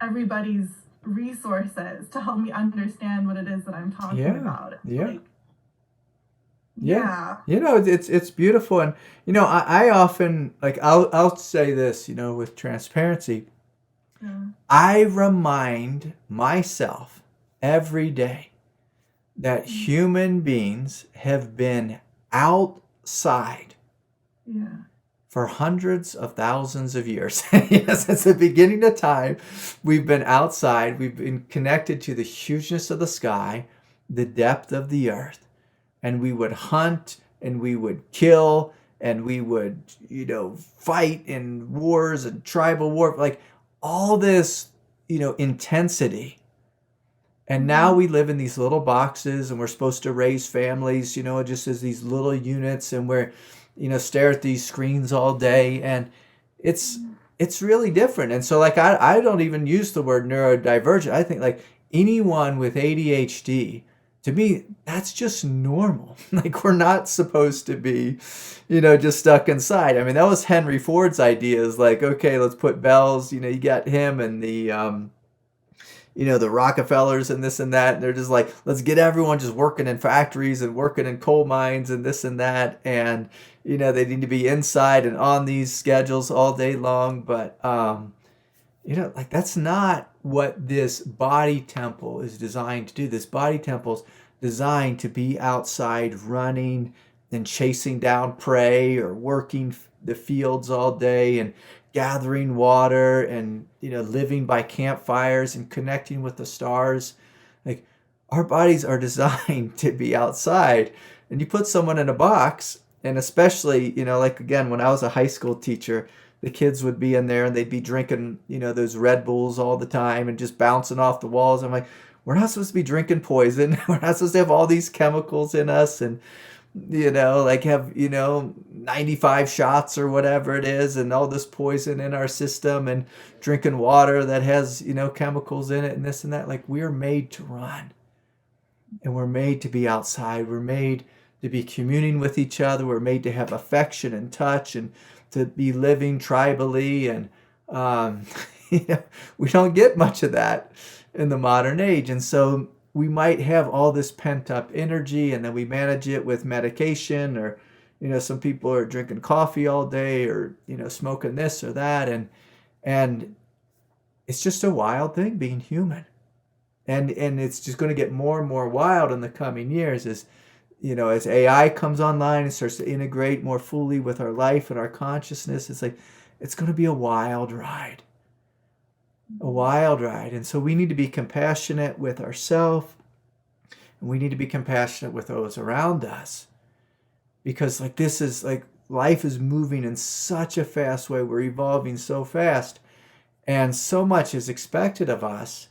[SPEAKER 3] everybody's resources to help me understand what it is that I'm talking
[SPEAKER 1] Yeah.
[SPEAKER 3] about. It's
[SPEAKER 1] Yeah.
[SPEAKER 3] like,
[SPEAKER 1] Yeah. It's beautiful. And, I often, like, I'll say this, with transparency,
[SPEAKER 3] yeah,
[SPEAKER 1] I remind myself every day that human beings have been outside
[SPEAKER 3] yeah,
[SPEAKER 1] for hundreds of thousands of years. Yes, since the beginning of time, we've been outside. We've been connected to the hugeness of the sky, the depth of the earth, and we would hunt and we would kill and we would, fight in wars and tribal war, like all this, intensity. And now we live in these little boxes and we're supposed to raise families, just as these little units, and we're, stare at these screens all day. And it's really different. And so like I don't even use the word neurodivergent. I think like anyone with ADHD, to me, that's just normal. Like we're not supposed to be, just stuck inside. I mean, that was Henry Ford's idea, is like, okay, let's put bells, you got him and the Rockefellers and this and that. And they're just like, let's get everyone just working in factories and working in coal mines and this and that. And, they need to be inside and on these schedules all day long. But, like that's not what this body temple is designed to do. This body temple's designed to be outside running and chasing down prey or working the fields all day and gathering water and living by campfires and connecting with the stars. Like our bodies are designed to be outside. And you put someone in a box, and especially like again when I was a high school teacher, the kids would be in there and they'd be drinking those Red Bulls all the time and just bouncing off the walls. I'm like, we're not supposed to be drinking poison. We're not supposed to have all these chemicals in us and like have 95 shots or whatever it is and all this poison in our system and drinking water that has chemicals in it and this and that. Like we're made to run and we're made to be outside. We're made to be communing with each other. We're made to have affection and touch and to be living tribally. And we don't get much of that in the modern age. And so we might have all this pent up energy, and then we manage it with medication, or some people are drinking coffee all day, or smoking this or that, and it's just a wild thing being human, and it's just going to get more and more wild in the coming years as as AI comes online and starts to integrate more fully with our life and our consciousness. It's like it's going to be a wild ride. And so we need to be compassionate with ourselves, and we need to be compassionate with those around us, because like this is like life is moving in such a fast way. We're evolving so fast, and so much is expected of us.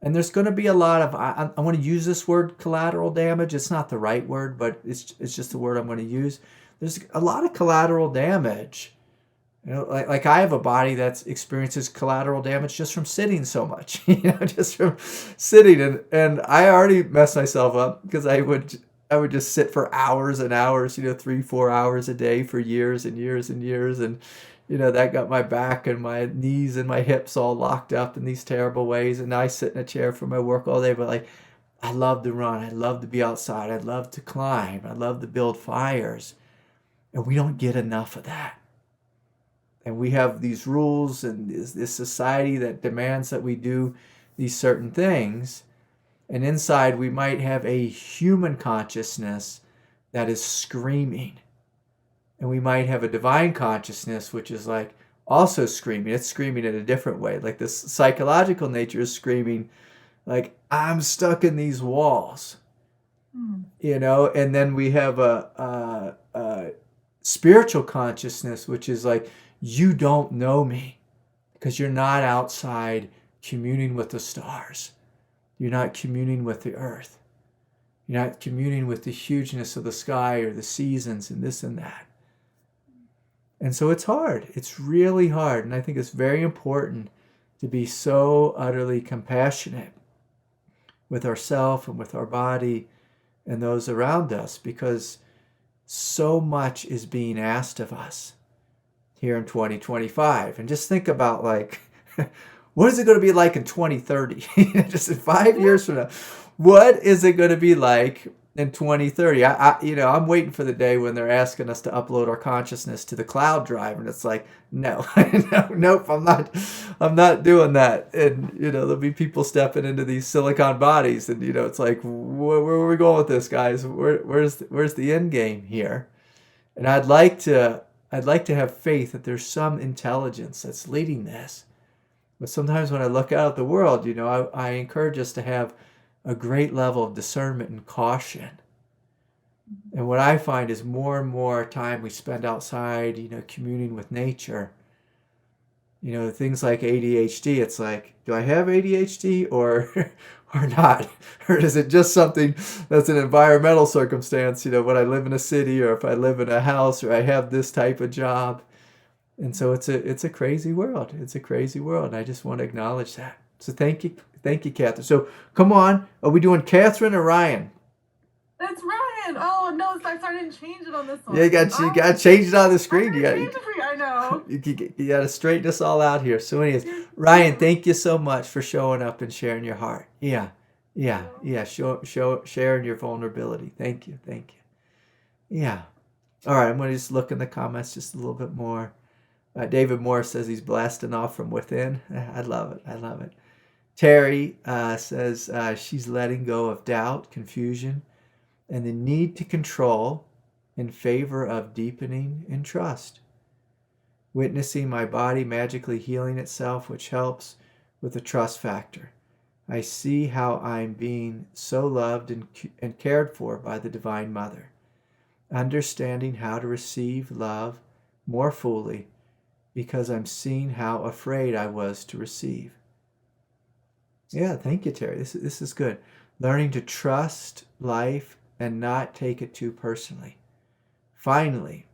[SPEAKER 1] And there's going to be a lot of, I want to use this word collateral damage. It's not the right word, but it's just the word I'm going to use. There's a lot of collateral damage. Like I have a body that experiences collateral damage just from sitting so much, just from sitting. And I already messed myself up because I would just sit for hours and hours, 3-4 hours a day for years and years and years. And, that got my back and my knees and my hips all locked up in these terrible ways. And now I sit in a chair for my work all day. But like, I love to run. I love to be outside. I love to climb. I love to build fires. And we don't get enough of that. And we have these rules and this society that demands that we do these certain things. And inside we might have a human consciousness that is screaming. And we might have a divine consciousness, which is like also screaming. It's screaming in a different way. Like this psychological nature is screaming like, I'm stuck in these walls. And then we have a spiritual consciousness, which is like, you don't know me because you're not outside communing with the stars. You're not communing with the earth. You're not communing with the hugeness of the sky or the seasons and this and that. And so it's hard. It's really hard. And I think it's very important to be so utterly compassionate with ourselves and with our body and those around us, because so much is being asked of us here in 2025. And just think about, like, what is it going to be like in 2030? Just in 5 years from now, what is it going to be like in 2030? I'm waiting for the day when they're asking us to upload our consciousness to the cloud drive, and it's like, no, nope, I'm not doing that. And there'll be people stepping into these silicon bodies, and it's like, where are we going with this, guys? Where's the end game here? And I'd like to have faith that there's some intelligence that's leading this. But sometimes when I look out at the world, I encourage us to have a great level of discernment and caution. And what I find is more and more time we spend outside, communing with nature. Things like ADHD, it's like, do I have ADHD or not? Or is it just something that's an environmental circumstance, when I live in a city, or if I live in a house, or I have this type of job. And so it's a crazy world. It's a crazy world. And I just want to acknowledge that. So thank you, Catherine. So come on, are we doing Catherine or Ryan?
[SPEAKER 3] It's Ryan. Oh no, I didn't change it on this one.
[SPEAKER 1] Yeah, you got to change it on the screen.
[SPEAKER 3] I know.
[SPEAKER 1] You got to straighten us all out here. So anyways, Ryan, thank you so much for showing up and sharing your heart. Yeah. Sharing your vulnerability. Thank you. Yeah. All right, I'm going to just look in the comments just a little bit more. David Moore says he's blasting off from within. I love it. Terry says she's letting go of doubt, confusion, and the need to control in favor of deepening in trust. Witnessing my body magically healing itself, which helps with the trust factor. I see how I'm being so loved and cared for by the Divine Mother. Understanding how to receive love more fully, because I'm seeing how afraid I was to receive. Yeah, thank you, Terry. This is good. Learning to trust life and not take it too personally. Finally,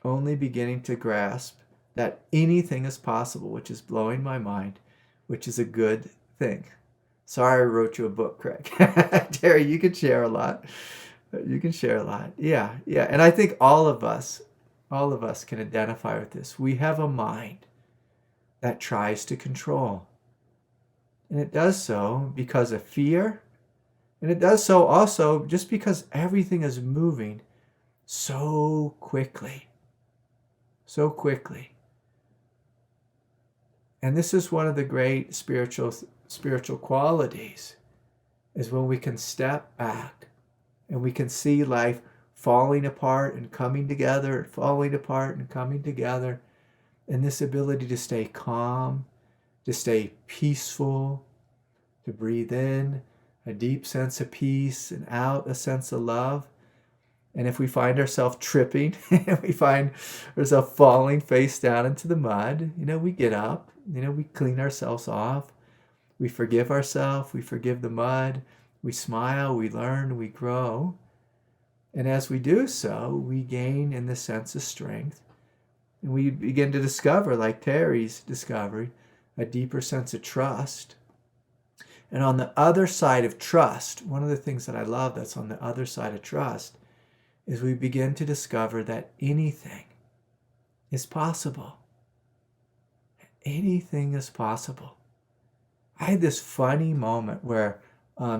[SPEAKER 1] only beginning to grasp that anything is possible, which is blowing my mind, which is a good thing. Sorry I wrote you a book, Craig. Terry, you can share a lot. Yeah. And I think all of us can identify with this. We have a mind that tries to control. And it does so because of fear. And it does so also just because everything is moving so quickly. And this is one of the great spiritual qualities, is when we can step back and we can see life falling apart and coming together, and falling apart and coming together. And this ability to stay calm, to stay peaceful, to breathe in a deep sense of peace and out a sense of love. And if we find ourselves tripping, we find ourselves falling face down into the mud, we get up, we clean ourselves off, we forgive ourselves, we forgive the mud, we smile, we learn, we grow. And as we do so, we gain in the sense of strength. And we begin to discover, like Terry's discovery, a deeper sense of trust. And on the other side of trust, one of the things that I love that's on the other side of trust is we begin to discover that anything is possible. Anything is possible. I had this funny moment where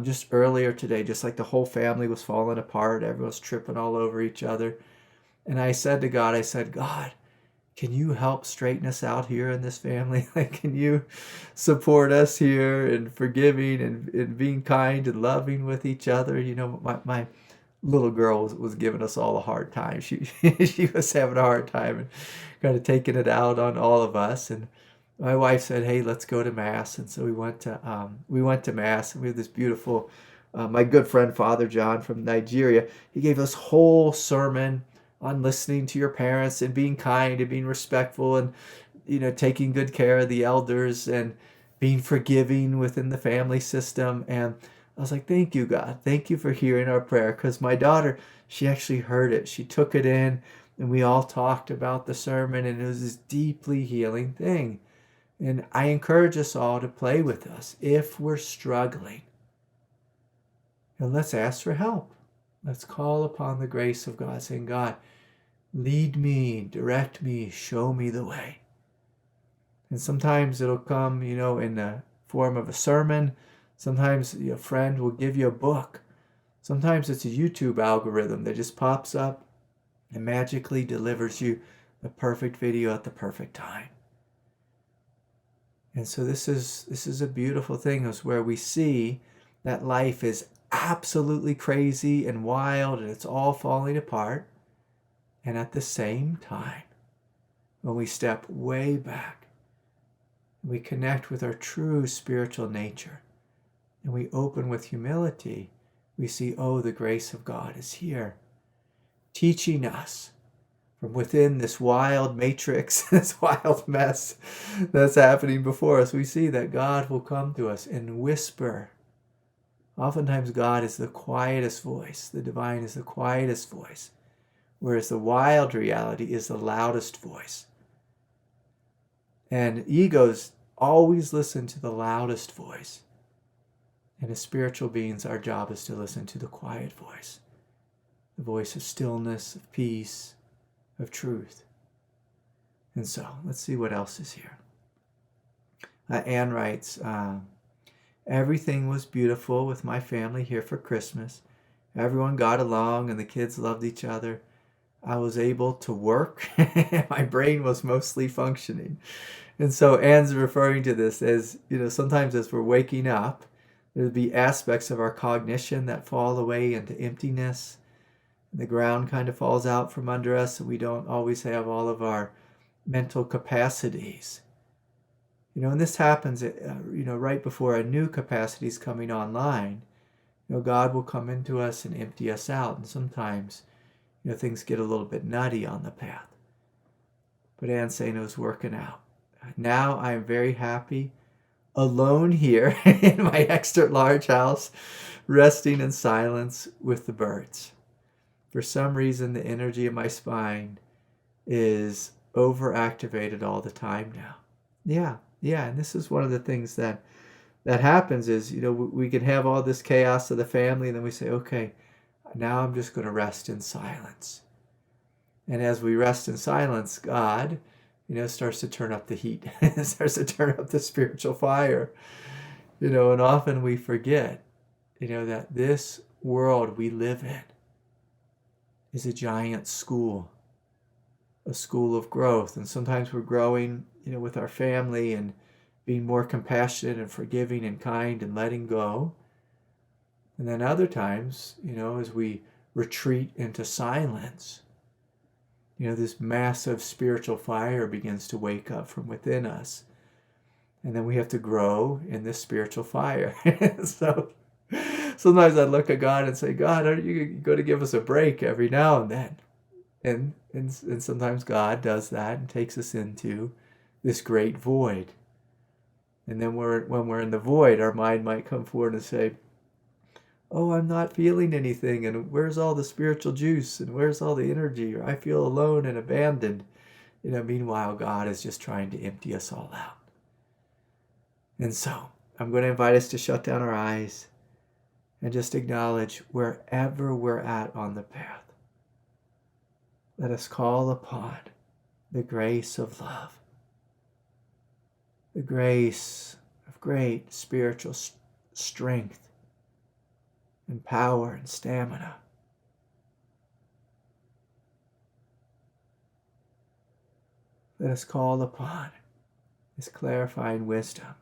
[SPEAKER 1] just earlier today, just like the whole family was falling apart, everyone was tripping all over each other. And I said to God, God, can you help straighten us out here in this family? Like, can you support us here in forgiving and being kind and loving with each other? My little girl was giving us all a hard time. She was having a hard time and kind of taking it out on all of us. And my wife said, "Hey, let's go to Mass." And so we went to Mass, and we had this beautiful, my good friend Father John from Nigeria. He gave us whole sermon on listening to your parents and being kind and being respectful and taking good care of the elders. And being forgiving within the family system. And I was like, thank you, God. Thank you for hearing our prayer. Because my daughter, she actually heard it. She took it in, and we all talked about the sermon, and it was this deeply healing thing. And I encourage us all to play with us if we're struggling. And let's ask for help. Let's call upon the grace of God, saying, God, lead me, direct me, show me the way. And sometimes it'll come, in the form of a sermon. Sometimes a friend will give you a book. Sometimes it's a YouTube algorithm that just pops up and magically delivers you the perfect video at the perfect time. And so this is a beautiful thing, is where we see that life is absolutely crazy and wild and it's all falling apart. And at the same time, when we step way back, we connect with our true spiritual nature, and we open with humility, we see, oh, the grace of God is here, teaching us from within this wild matrix, this wild mess that's happening before us. We see that God will come to us and whisper. Oftentimes God is the quietest voice. The divine is the quietest voice, whereas the wild reality is the loudest voice. And egos always listen to the loudest voice. And as spiritual beings, our job is to listen to the quiet voice, the voice of stillness, of peace, of truth. And so, let's see what else is here. Anne writes, everything was beautiful with my family here for Christmas. Everyone got along and the kids loved each other. I was able to work. My brain was mostly functioning. And so Anne's referring to this as, sometimes as we're waking up, there'll be aspects of our cognition that fall away into emptiness. The ground kind of falls out from under us, and we don't always have all of our mental capacities. And this happens, right before a new capacity is coming online. God will come into us and empty us out, and sometimes, things get a little bit nutty on the path. But Anne's saying it was working out. Now I am very happy, alone here in my extra large house, resting in silence with the birds. For some reason, the energy in my spine is overactivated all the time now. Yeah, and this is one of the things that happens is, we can have all this chaos of the family, and then we say, okay, now I'm just going to rest in silence. And as we rest in silence, God, starts to turn up the heat, starts to turn up the spiritual fire, and often we forget, that this world we live in is a giant school, a school of growth. And sometimes we're growing, with our family and being more compassionate and forgiving and kind and letting go. And then other times, as we retreat into silence, this massive spiritual fire begins to wake up from within us. And then we have to grow in this spiritual fire. So sometimes I look at God and say, God, are you going to give us a break every now and then? And sometimes God does that and takes us into this great void. And then when we're in the void, our mind might come forward and say, oh, I'm not feeling anything, and where's all the spiritual juice, and where's all the energy, or I feel alone and abandoned. Meanwhile, God is just trying to empty us all out. And so, I'm going to invite us to shut down our eyes and just acknowledge wherever we're at on the path. Let us call upon the grace of love, the grace of great spiritual strength and power and stamina. Let us call upon this clarifying wisdom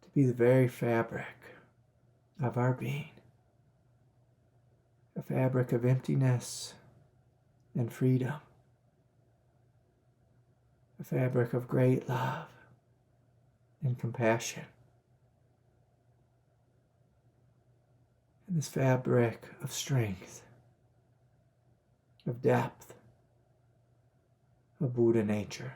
[SPEAKER 1] to be the very fabric of our being, a fabric of emptiness and freedom, a fabric of great love and compassion. And this fabric of strength, of depth, of Buddha nature.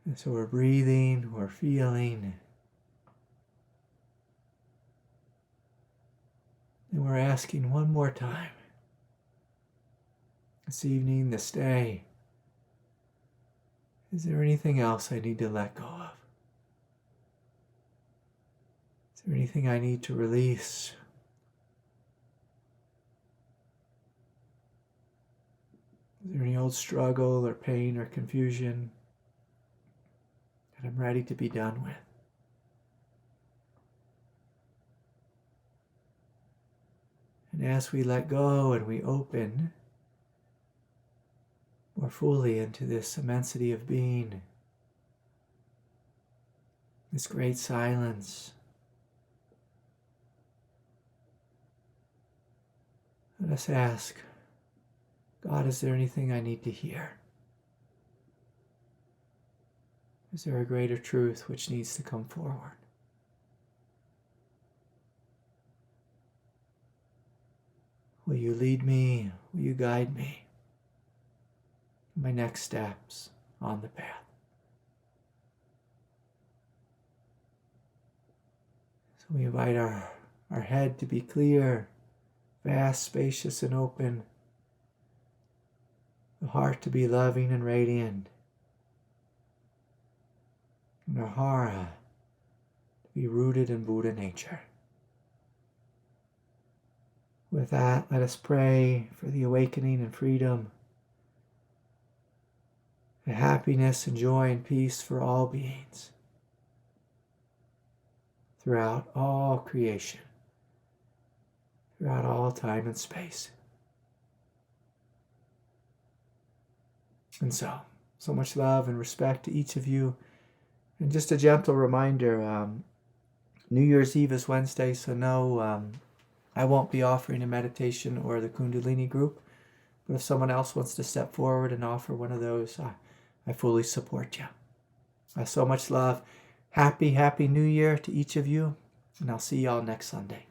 [SPEAKER 1] And so we're breathing, we're feeling, and we're asking one more time, this evening, this day, is there anything else I need to let go of? Is there anything I need to release? Is there any old struggle or pain or confusion that I'm ready to be done with? And as we let go and we open more fully into this immensity of being, this great silence, let us ask, God, is there anything I need to hear? Is there a greater truth which needs to come forward? Will you lead me? Will you guide me in my next steps on the path? So we invite our head to be clear, vast, spacious, and open. The heart to be loving and radiant. And our hara to be rooted in Buddha nature. With that, let us pray for the awakening and freedom, the happiness and joy and peace for all beings throughout all creation, throughout all time and space. And so much love and respect to each of you. And just a gentle reminder, New Year's Eve is Wednesday, so no, I won't be offering a meditation or the Kundalini group. But if someone else wants to step forward and offer one of those, I fully support you. So much love. Happy New Year to each of you. And I'll see y'all next Sunday.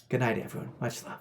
[SPEAKER 1] Good night, everyone. Much love.